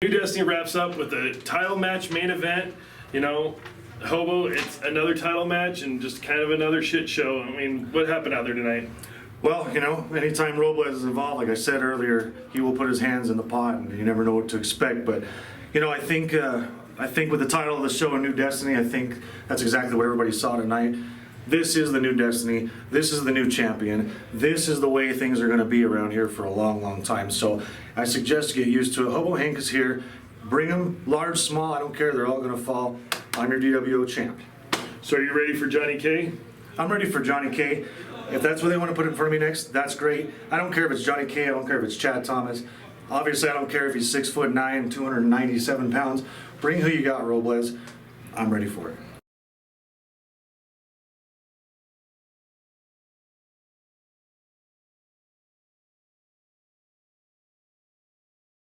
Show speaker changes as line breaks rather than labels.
New Destiny wraps up with a title match main event. You know, Hobo, it's another title match and just kind of another shit show. I mean, what happened out there tonight?
Well, you know, anytime Robles is involved, like I said earlier, he will put his hands in the pot, and you never know what to expect. But, you know, I think with the title of the show, A New Destiny, I think that's exactly what everybody saw tonight. This is the New Destiny. This is the new champion. This is the way things are going to be around here for a long, long time. So I suggest you get used to it. Hobo Hank is here. Bring them, large, small, I don't care. They're all going to fall. I'm your DWO champ.
So are you ready for Johnny K?
I'm ready for Johnny K. If that's what they want to put in front of me next, that's great. I don't care if it's Johnny K. I don't care if it's Chad Thomas. Obviously, I don't care if he's 6'9", 297 pounds. Bring who you got, Robles. I'm ready for it.